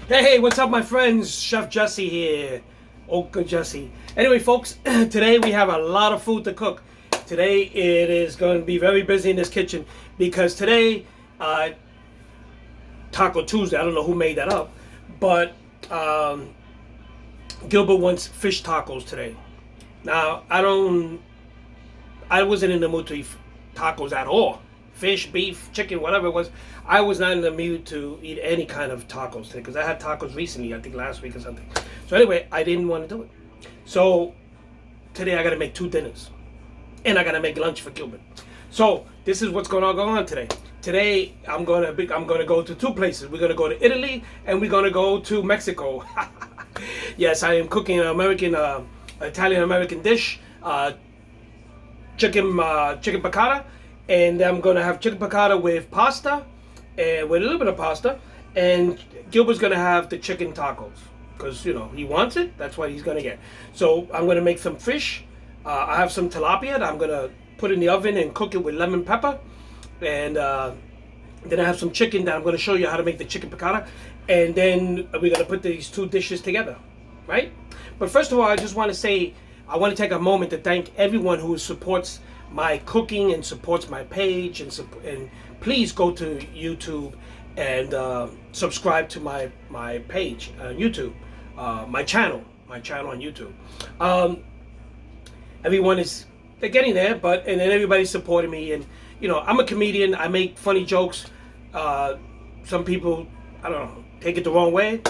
Hey, what's up, my friends? Chef Jesse here. Uncle Jesse. Anyway, folks, today we have a lot of food to cook. Today it is going to be very busy in this kitchen because today, Taco Tuesday, I don't know who made that up, but Gilbert wants fish tacos today. Now, I wasn't in the mood to eat tacos at all. Fish, beef, chicken, whatever it was. I was not in the mood to eat any kind of tacos today because I had tacos recently, I think last week or something. So anyway, I didn't want to do it. So today I got to make two dinners. And I got to make lunch for Gilbert. So this is what's going to go on today. Today I'm going to go to two places. We're going to go to Italy and we're going to go to Mexico. Yes, I am cooking an Italian-American dish, chicken piccata. And I'm going to have chicken piccata with pasta, and with a little bit of pasta. And Gilbert's going to have the chicken tacos. Because, he wants it. That's what he's going to get. So I'm going to make some fish. I have some tilapia that I'm going to put in the oven and cook it with lemon pepper. And then I have some chicken that I'm going to show you how to make the chicken piccata. And then we're going to put these two dishes together. Right? But first of all, I just want to say, I want to take a moment to thank everyone who supports my cooking and supports my page, and please go to YouTube and subscribe to my page on YouTube, my channel on YouTube. They're getting there, and then everybody's supporting me, and I'm a comedian. I make funny jokes. Some people, I don't know, take it the wrong way.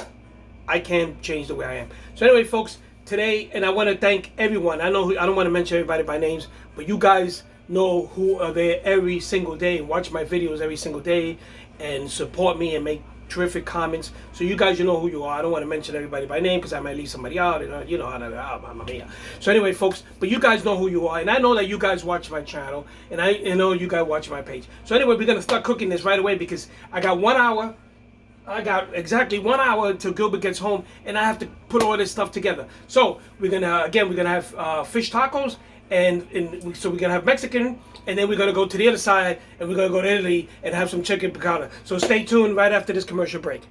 I can't change the way I am. So anyway, folks. Today, and I want to thank everyone. I know I don't want to mention everybody by names, but you guys know who are there every single day, watch my videos every single day, and support me and make terrific comments. So you guys, know who you are. I don't want to mention everybody by name because I might leave somebody out. So anyway, folks, but you guys know who you are, and I know that you guys watch my channel, and I know you guys watch my page. So anyway, we're gonna start cooking this right away because I got 1 hour. I got exactly 1 hour until Gilbert gets home, and I have to put all this stuff together. So we're gonna have fish tacos, so we're gonna have Mexican, and then we're gonna go to the other side, and we're gonna go to Italy and have some chicken piccata. So stay tuned right after this commercial break.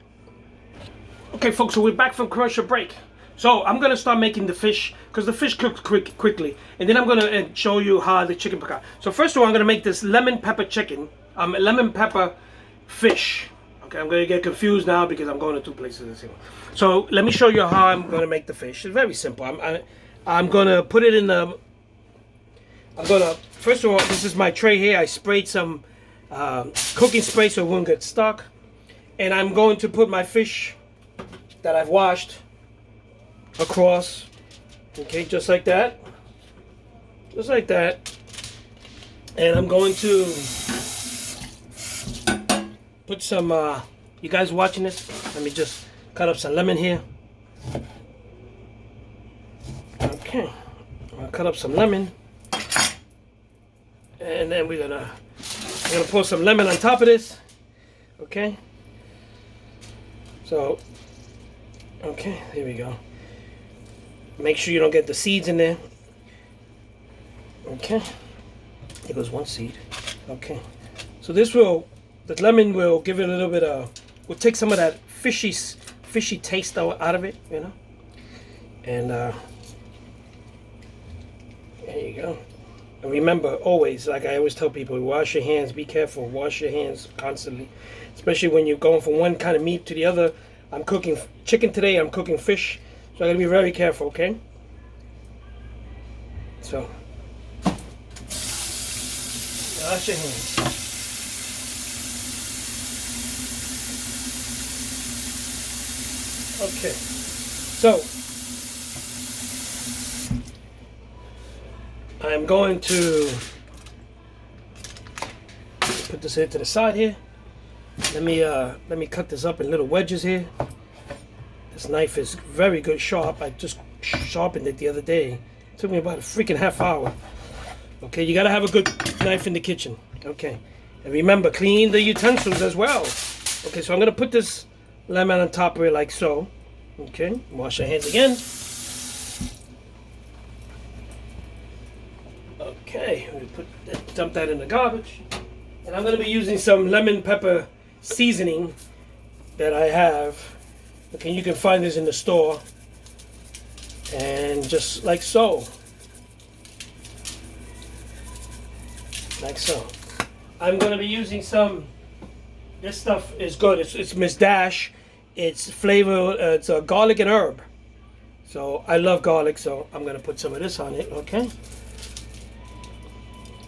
Okay, folks, so we're back from commercial break. So I'm gonna start making the fish because the fish cooks quickly, and then I'm gonna show you how the chicken piccata. So first of all, I'm gonna make this lemon pepper fish. I'm going to get confused now because I'm going to two places. So let me show you how I'm going to make the fish. It's very simple. I'm going to put it in the... First of all, this is my tray here. I sprayed some cooking spray so it won't get stuck. And I'm going to put my fish that I've washed across. Okay, just like that. Just like that. And I'm going to... put some, you guys watching this? Let me just cut up some lemon here. Okay, I'll cut up some lemon. And then we're gonna pour some lemon on top of this. Okay. So, okay, there we go. Make sure you don't get the seeds in there. Okay. There goes one seed. Okay. So the lemon will give it a little bit of, will take some of that fishy taste out of it, And there you go. And remember, always, like I always tell people, wash your hands, be careful, wash your hands constantly. Especially when you're going from one kind of meat to the other. I'm cooking chicken today, I'm cooking fish. So I gotta be very careful, okay? So, wash your hands. Okay, so I'm going to put this here to the side here. Let me cut this up in little wedges here. This knife is very good sharp. I just sharpened it the other day. It took me about a freaking half hour. Okay, you gotta have a good knife in the kitchen. Okay, and remember, clean the utensils as well. Okay, so I'm gonna put this lemon on top of it like so. Okay, wash your hands again. Okay, dump that in the garbage. And I'm going to be using some lemon pepper seasoning that I have Okay, you can find this in the store. And just like so. Like so. I'm going to be using some, this stuff is good. It's Miss Dash. It's flavor, it's garlic and herb. So I love garlic, so I'm going to put some of this on it, okay?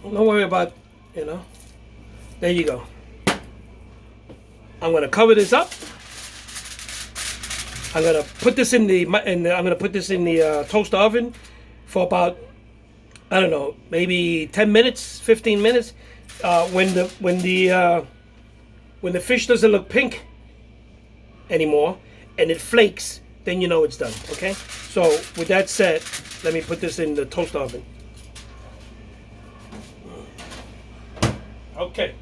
Don't worry about, you know. There you go. I'm going to cover this up. I'm going to put this in the toaster oven for about, I don't know, maybe 10 minutes, 15 minutes. When the fish doesn't look pink anymore and it flakes, then you know it's done, okay? So with that said, let me put this in the toaster oven. Okay.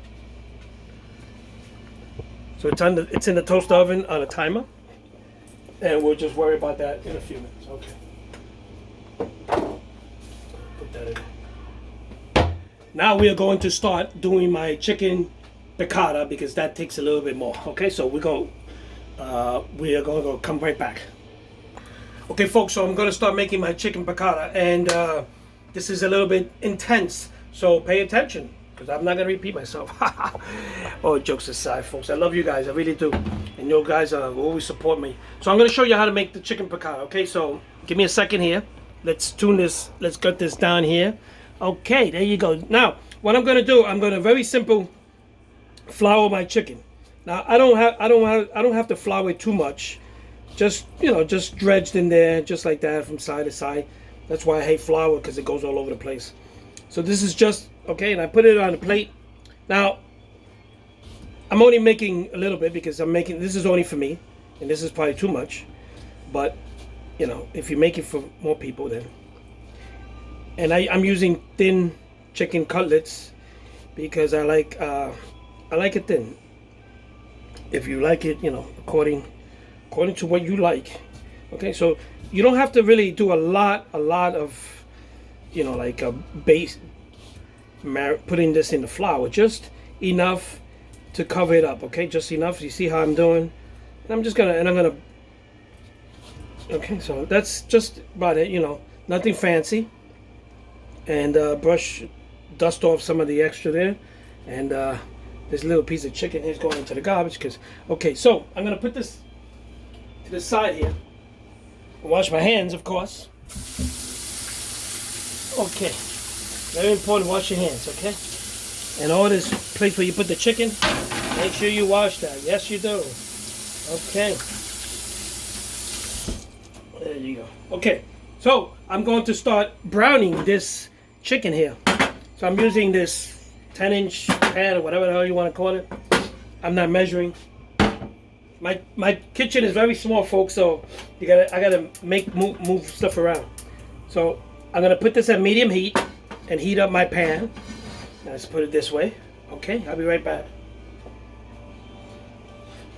So it's in the toaster oven on a timer, and we'll just worry about that in a few minutes. Okay. Put that in. Now we are going to start doing my chicken piccata because that takes a little bit more. Okay, so we are going to come right back. Okay, folks. So I'm going to start making my chicken piccata, and this is a little bit intense. So pay attention, because I'm not going to repeat myself. Oh, jokes aside, folks. I love you guys. I really do. And you guys always support me. So I'm going to show you how to make the chicken piccata. Okay, so give me a second here. Let's tune this. Let's get this down here. Okay, there you go. Now, what I'm going to do, I'm going to very simple flour my chicken. Now, I don't have to flour it too much. Just, just dredged in there, just like that, from side to side. That's why I hate flour, because it goes all over the place. So this is just, okay, and I put it on a plate. Now, I'm only making a little bit because this is only for me, and this is probably too much. But, if you make it for more people, then. And I'm using thin chicken cutlets because I like it thin. If you like it, according to what you like. Okay, so you don't have to really do a lot of, like a base, putting this in the flour, just enough to cover it up. Okay, just enough. You see how I'm doing? And I'm gonna. Okay, so that's just about it. Nothing fancy. And dust off some of the extra there, and this little piece of chicken is going into the garbage. Okay, so I'm gonna put this to the side here. Wash my hands, of course. Okay, very important. Wash your hands, okay? And all this place where you put the chicken, make sure you wash that. Yes, you do. Okay. There you go. Okay, so I'm going to start browning this chicken here. So I'm using this 10-inch pan or whatever the hell you want to call it. I'm not measuring. My kitchen is very small, folks, so I gotta move stuff around. So I'm gonna put this at medium heat and heat up my pan. Let's put it this way. Okay, I'll be right back.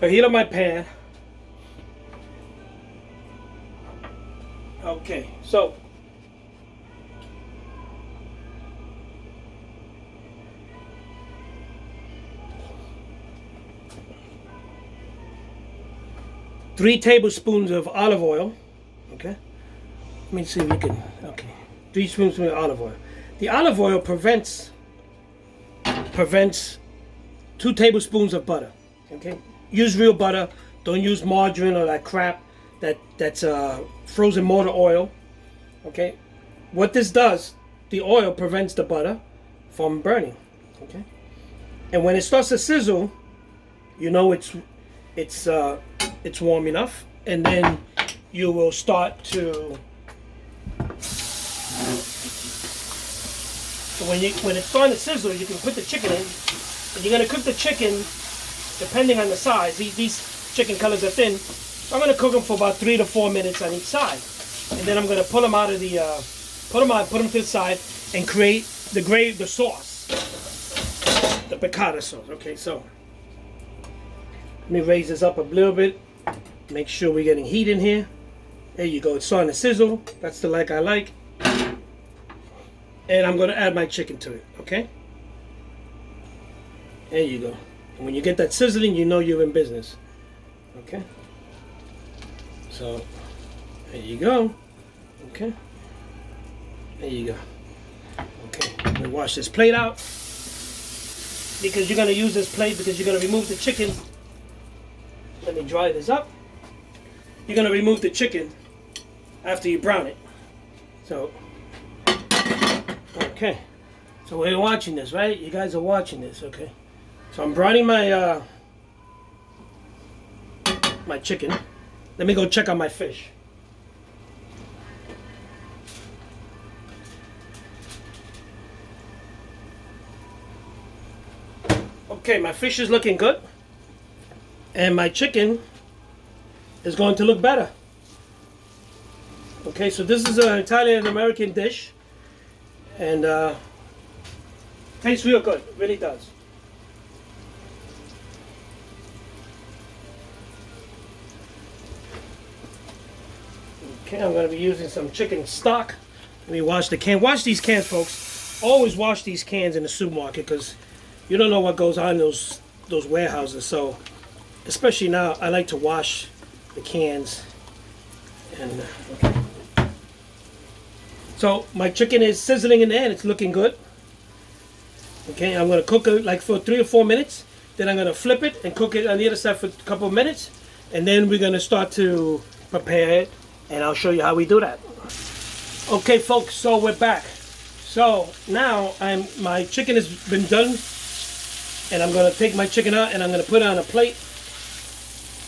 I heat up my pan. Okay, so three tablespoons of olive oil. Okay, let me see if we can. Okay, 3 tablespoons of olive oil. The olive oil prevents 2 tablespoons of butter. Okay, use real butter. Don't use margarine or that crap that's frozen motor oil. Okay, what this does, the oil prevents the butter from burning. Okay, and when it starts to sizzle, it's warm enough, and then you will start to. So when it's starting to sizzle, you can put the chicken in, and you're gonna cook the chicken depending on the size. These chicken cutlets are thin, so I'm gonna cook them for about 3 to 4 minutes on each side, and then I'm gonna pull them out of the put them to the side, and create the sauce, the piccata sauce. Okay, so let me raise this up a little bit. Make sure we're getting heat in here. There you go. It's starting to sizzle. That's the like I like. And I'm going to add my chicken to it. Okay? There you go. And when you get that sizzling, you know you're in business. Okay? So there you go. Okay. There you go. Okay. I'm gonna wash this plate out because you're gonna use this plate because you're gonna remove the chicken. Let me dry this up. You're gonna remove the chicken after you brown it. So, okay. So we're watching this, right? You guys are watching this, okay? So I'm browning my my chicken. Let me go check on my fish. Okay, my fish is looking good. And my chicken is going to look better. Okay, so this is an Italian-American dish. And tastes real good, really does. Okay, I'm going to be using some chicken stock. Let me wash the can. Wash these cans, folks. Always wash these cans in the supermarket because you don't know what goes on in those warehouses. So, especially now, I like to wash the cans. And okay. So my chicken is sizzling in there and it's looking good. Okay, I'm going to cook it like for 3 or 4 minutes. Then I'm going to flip it and cook it on the other side for a couple of minutes. And then we're going to start to prepare it. And I'll show you how we do that. Okay, folks, so we're back. So now my chicken has been done. And I'm going to take my chicken out and I'm going to put it on a plate.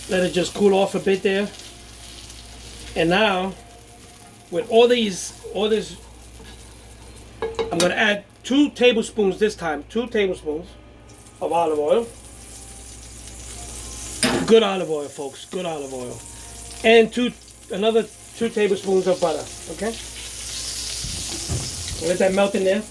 Let it just cool off a bit there. And now, with all this, I'm going to add 2 tablespoons this time. 2 tablespoons of olive oil. Good olive oil, folks. Good olive oil. And another 2 tablespoons of butter. Okay? Let that melt in there.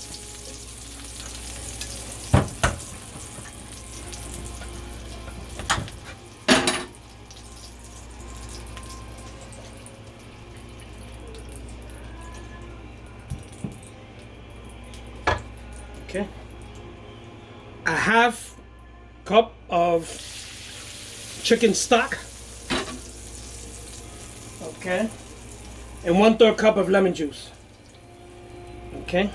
Okay. A half cup of chicken stock. Okay. And 1/3 cup of lemon juice. Okay.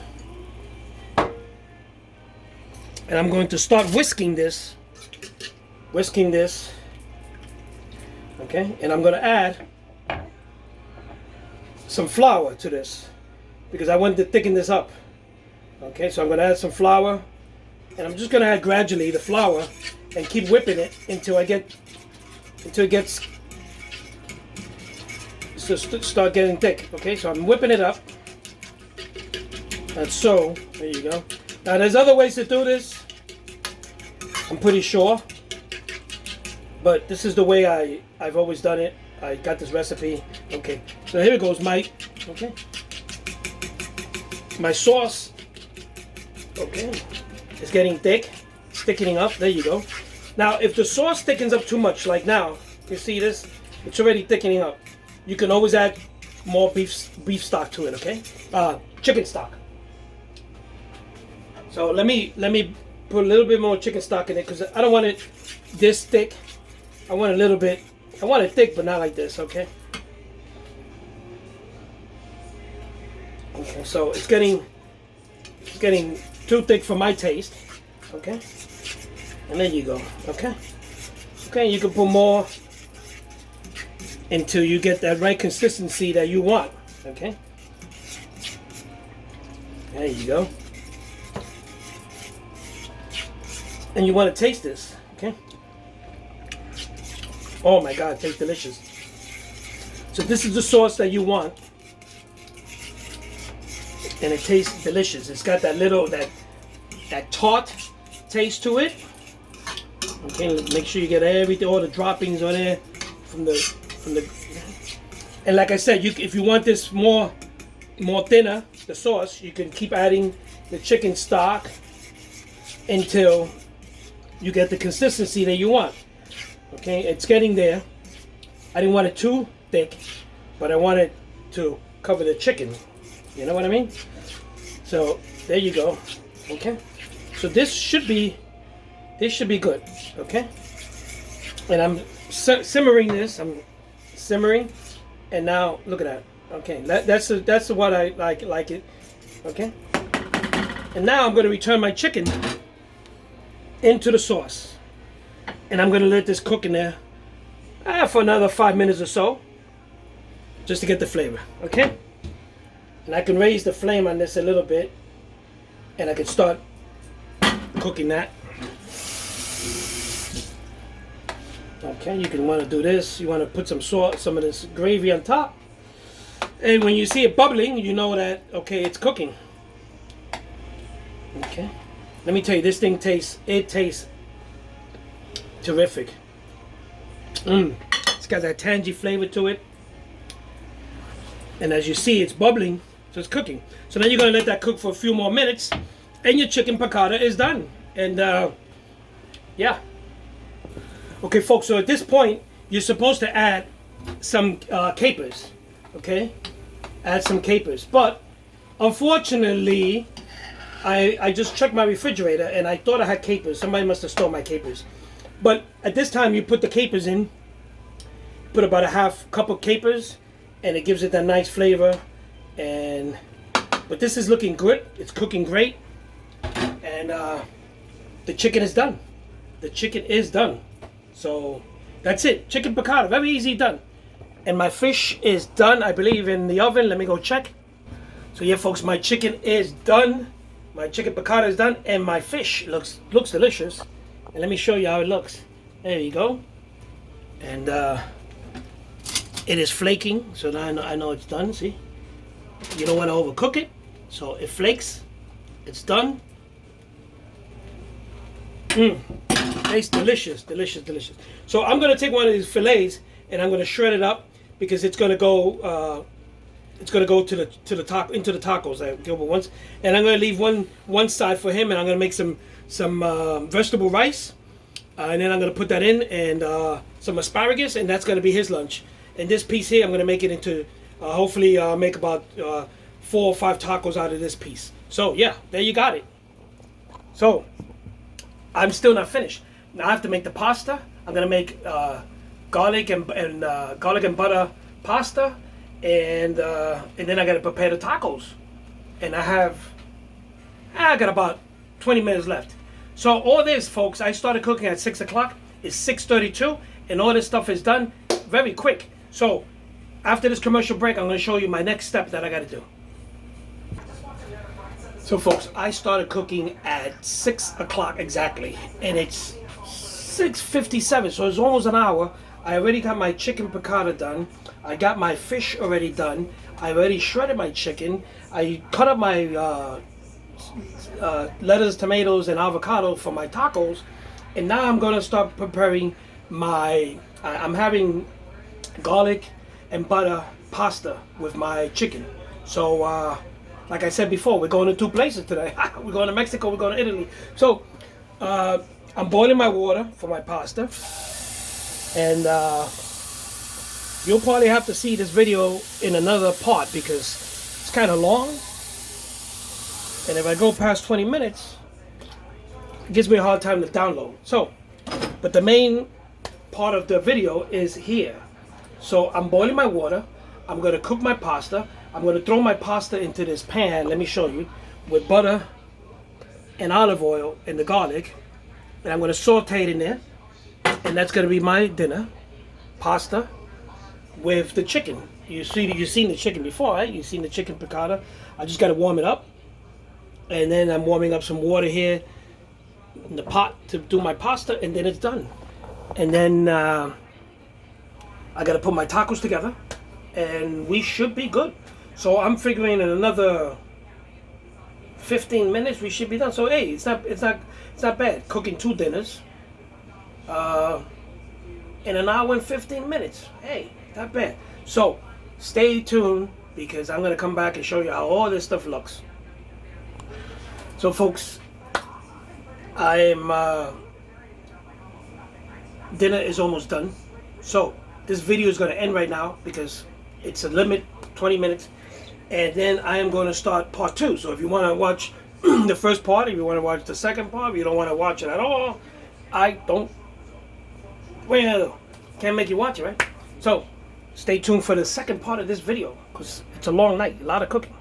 And I'm going to start whisking this. Okay. And I'm going to add some flour to this because I want to thicken this up. Okay, so I'm going to add some flour, and I'm just going to add gradually the flour and keep whipping it until it gets to start getting thick. Okay, so I'm whipping it up. That's so. There you go. Now there's other ways to do this. I'm pretty sure, but this is the way I've always done it. I got this recipe. Okay, so here it goes, Mike. Okay, my sauce. Okay, it's getting thick, it's thickening up. There you go. Now, if the sauce thickens up too much, like now, you see this? It's already thickening up. You can always add more beef stock to it. Okay, chicken stock. So let me put a little bit more chicken stock in it because I don't want it this thick. I want a little bit. I want it thick, but not like this. Okay. Okay, so it's getting too thick for my taste. Okay, and there you go. Okay, you can put more until you get that right consistency that you want. Okay, there you go. And you want to taste this. Okay, oh my God, it tastes delicious. So this is the sauce that you want, and it tastes delicious. It's got that little that tart taste to it. Okay, make sure you get everything, all the droppings on there from the. And like I said, if you want this more thinner, the sauce, you can keep adding the chicken stock until you get the consistency that you want. Okay, it's getting there. I didn't want it too thick, but I wanted to cover the chicken. You know what I mean? So there you go. Okay, so this should be good. Okay, and I'm simmering this. I'm simmering And now look at that. Okay, that's what I like it. Okay. And now I'm going to return my chicken into the sauce. And I'm going to let this cook in there for another 5 minutes or so, just to get the flavor. Okay. And I can raise the flame on this a little bit, and I can start cooking that. Okay, you can want to do this. You want to put some of this gravy on top. And when you see it bubbling, you know that, okay, it's cooking. Okay. Let me tell you, this thing tastes terrific. It's got that tangy flavor to it. And as you see, it's bubbling, so it's cooking. So then you're going to let that cook for a few more minutes, and your chicken piccata is done. And, yeah. Okay, folks, so at this point, you're supposed to add some capers, okay? Add some capers. But, unfortunately, I just checked my refrigerator, and I thought I had capers. Somebody must have stole my capers. But at this time, you put the capers in. Put about a half cup of capers, and it gives it that nice flavor. But this is looking good. It's cooking great. And the chicken is done. The chicken is done. So that's it. Chicken piccata, very easy done. And my fish is done, I believe, in the oven. Let me go check. So yeah, folks, my chicken is done. My chicken piccata is done, and my fish looks delicious. And let me show you how it looks. There you go. And it is flaking, so now I know it's done. See, you don't want to overcook it, so it flakes. It's done. Tastes delicious, delicious, delicious. So I'm gonna take one of these fillets and I'm gonna shred it up because it's gonna go into the tacos that Gilbert wants. And I'm gonna leave one side for him, and I'm gonna make some vegetable rice, and then I'm gonna put that in, and some asparagus, and that's gonna be his lunch. And this piece here, I'm gonna make it into hopefully make about 4 or 5 tacos out of this piece. So yeah, there you got it. So I'm still not finished. Now I have to make the pasta. I'm gonna make garlic and butter pasta, and then I gotta prepare the tacos. And I got about 20 minutes left. So all this, folks, I started cooking at 6 o'clock. It's 6:32, and all this stuff is done very quick. So after this commercial break, I'm gonna show you my next step that I gotta do. So folks, I started cooking at 6 o'clock exactly, and it's 6:57, so it's almost an hour. I already got my chicken piccata done. I got my fish already done. I already shredded my chicken. I cut up my lettuce, tomatoes, and avocado for my tacos. And now I'm gonna start preparing I'm having garlic and butter pasta with my chicken. So, like I said before, we're going to 2 places today. We're going to Mexico, we're going to Italy. So, I'm boiling my water for my pasta. And you'll probably have to see this video in another part because it's kind of long. And if I go past 20 minutes, it gives me a hard time to download. So, but the main part of the video is here. So I'm boiling my water. I'm going to cook my pasta. I'm going to throw my pasta into this pan, let me show you, with butter and olive oil and the garlic. And I'm going to saute it in there. And that's going to be my dinner. Pasta with the chicken. You've seen the chicken before, right? You've seen the chicken piccata. I just got to warm it up. And then I'm warming up some water here in the pot to do my pasta, and then it's done. And then I got to put my tacos together, and we should be good. So I'm figuring in another 15 minutes we should be done. So hey, it's not bad cooking 2 dinners in an hour and 15 minutes. Hey, not bad. So stay tuned because I'm gonna come back and show you how all this stuff looks. So folks, dinner is almost done. So this video is going to end right now because it's a limit, 20 minutes. And then I am going to start part 2. So if you want to watch the first part, if you want to watch the second part, if you don't want to watch it at all, can't make you watch it, right? So Stay tuned for the second part of this video because it's a long night, a lot of cooking.